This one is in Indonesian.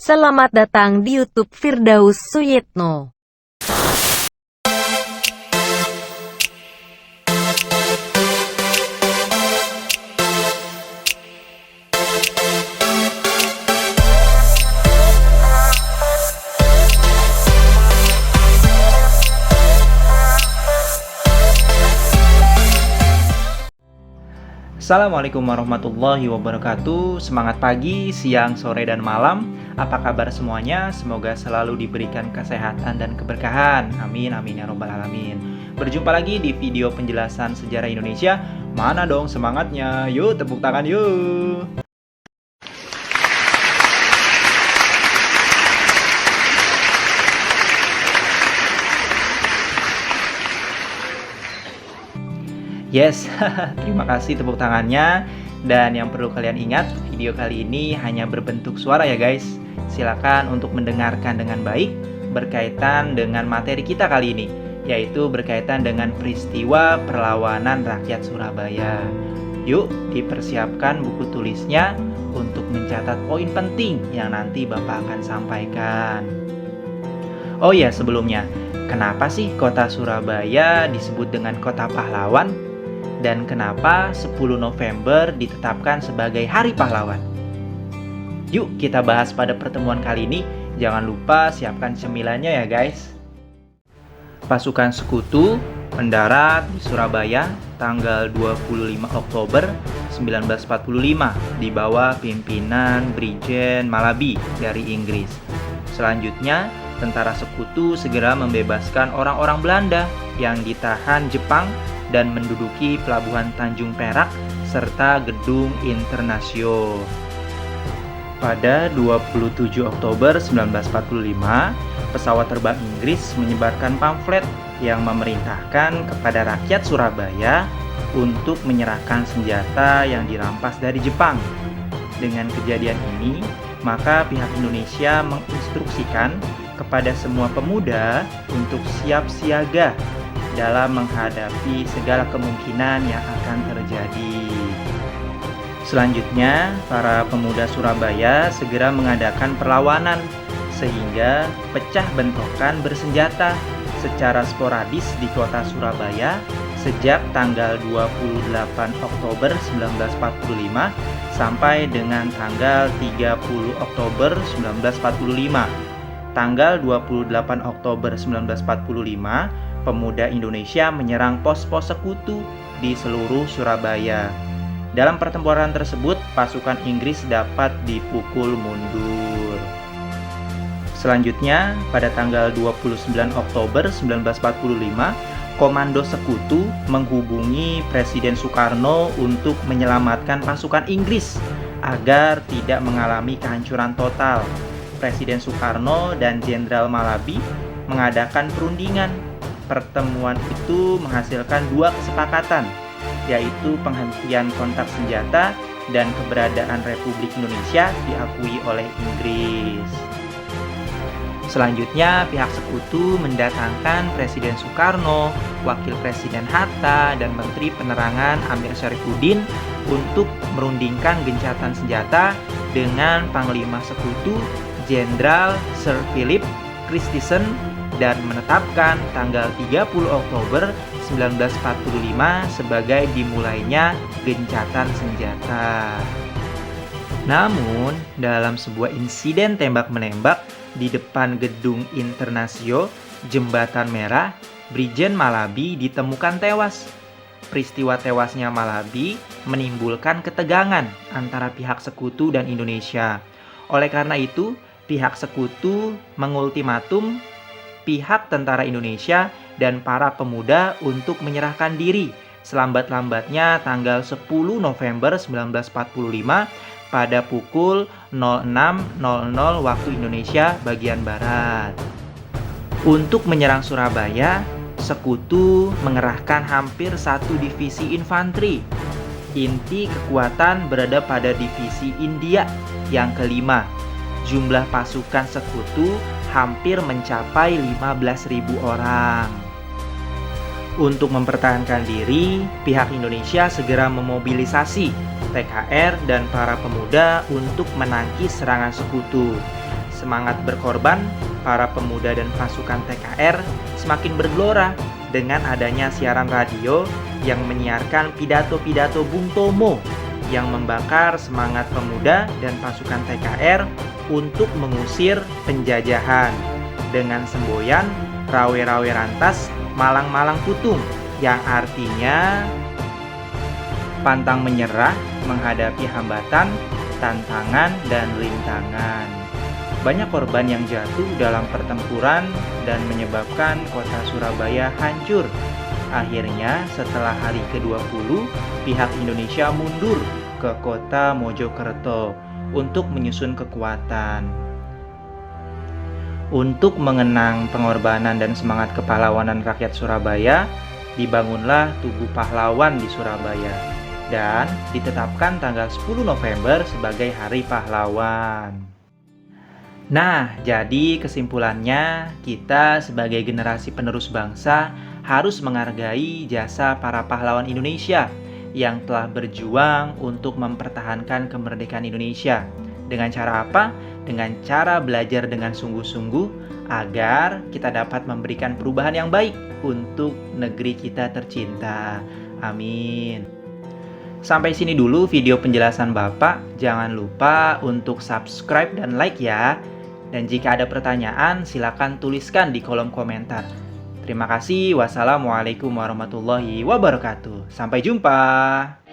Selamat datang di YouTube Firdaus Suyitno. Assalamualaikum warahmatullahi wabarakatuh. Semangat pagi, siang, sore, dan malam. Apa kabar semuanya? Semoga selalu diberikan kesehatan dan keberkahan. Amin, amin ya robbal alamin. Berjumpa lagi di video penjelasan sejarah Indonesia. Mana dong semangatnya? Yuk tepuk tangan yuk. Yes, terima kasih tepuk tangannya. Dan yang perlu kalian ingat, video kali ini hanya berbentuk suara ya guys. Silakan untuk mendengarkan dengan baik berkaitan dengan materi kita kali ini, yaitu berkaitan dengan peristiwa perlawanan rakyat Surabaya. Yuk, dipersiapkan buku tulisnya untuk mencatat poin penting yang nanti Bapak akan sampaikan. Oh ya, sebelumnya, kenapa sih kota Surabaya disebut dengan kota pahlawan? Dan kenapa 10 November ditetapkan sebagai Hari Pahlawan? Yuk kita bahas pada pertemuan kali ini. Jangan lupa siapkan cemilannya ya guys. Pasukan sekutu mendarat di Surabaya tanggal 25 Oktober 1945 di bawah pimpinan Brigjen Malabi dari Inggris. Selanjutnya, tentara sekutu segera membebaskan orang-orang Belanda yang ditahan Jepang dan menduduki pelabuhan Tanjung Perak serta Gedung Internasio. Pada 27 Oktober 1945, pesawat terbang Inggris menyebarkan pamflet yang memerintahkan kepada rakyat Surabaya untuk menyerahkan senjata yang dirampas dari Jepang. Dengan kejadian ini, maka pihak Indonesia menginstruksikan kepada semua pemuda untuk siap siaga dalam menghadapi segala kemungkinan yang akan terjadi. Selanjutnya, para pemuda Surabaya segera mengadakan perlawanan sehingga pecah bentrokan bersenjata secara sporadis di kota Surabaya sejak tanggal 28 Oktober 1945 sampai dengan tanggal 30 Oktober 1945. Tanggal 28 Oktober 1945, pemuda Indonesia menyerang pos-pos sekutu di seluruh Surabaya. Dalam pertempuran tersebut, pasukan Inggris dapat dipukul mundur. Selanjutnya, pada tanggal 29 Oktober 1945, Komando Sekutu menghubungi Presiden Soekarno untuk menyelamatkan pasukan Inggris agar tidak mengalami kehancuran total. Presiden Soekarno dan Jenderal Malabi mengadakan perundingan. Pertemuan itu menghasilkan dua kesepakatan, yaitu penghentian kontak senjata dan keberadaan Republik Indonesia diakui oleh Inggris. Selanjutnya, pihak sekutu mendatangkan Presiden Soekarno, Wakil Presiden Hatta, dan Menteri Penerangan Amir Syarifuddin untuk merundingkan gencatan senjata dengan Panglima Sekutu Jenderal Sir Philip Christison dan menetapkan tanggal 30 Oktober 1945 sebagai dimulainya gencatan senjata. Namun, dalam sebuah insiden tembak-menembak di depan Gedung Internasio, Jembatan Merah, Brigjen Malabi ditemukan tewas. Peristiwa tewasnya Malabi menimbulkan ketegangan antara pihak sekutu dan Indonesia. Oleh karena itu, pihak sekutu mengultimatum pihak tentara Indonesia dan para pemuda untuk menyerahkan diri selambat-lambatnya tanggal 10 November 1945 pada pukul 06.00 waktu Indonesia bagian Barat. Untuk menyerang Surabaya, sekutu mengerahkan hampir 1 divisi infanteri. Inti kekuatan berada pada divisi India yang kelima. Jumlah pasukan sekutu hampir mencapai 15.000 orang. Untuk mempertahankan diri, pihak Indonesia segera memobilisasi TKR dan para pemuda untuk menangkis serangan sekutu. semangat berkorban, para pemuda dan pasukan TKR semakin bergelora dengan adanya siaran radio yang menyiarkan pidato-pidato Bung Tomo yang membakar semangat pemuda dan pasukan TKR untuk mengusir penjajahan dengan semboyan Rawe-rawe rantas, malang-malang putung, yang artinya pantang menyerah menghadapi hambatan, tantangan, dan rintangan. Banyak korban yang jatuh dalam pertempuran dan menyebabkan kota Surabaya hancur. Akhirnya, setelah hari ke-20, pihak Indonesia mundur ke kota Mojokerto untuk menyusun kekuatan. Untuk mengenang pengorbanan dan semangat kepahlawanan rakyat Surabaya, dibangunlah Tugu Pahlawan di Surabaya dan ditetapkan tanggal 10 November sebagai Hari Pahlawan. Nah, jadi kesimpulannya, kita sebagai generasi penerus bangsa harus menghargai jasa para pahlawan Indonesia yang telah berjuang untuk mempertahankan kemerdekaan Indonesia. Dengan cara apa? Dengan cara belajar dengan sungguh-sungguh agar kita dapat memberikan perubahan yang baik untuk negeri kita tercinta. Amin. Sampai sini dulu video penjelasan Bapak. Jangan lupa untuk subscribe dan like ya. Dan jika ada pertanyaan, silakan tuliskan di kolom komentar. Terima kasih. Wassalamualaikum warahmatullahi wabarakatuh. Sampai jumpa.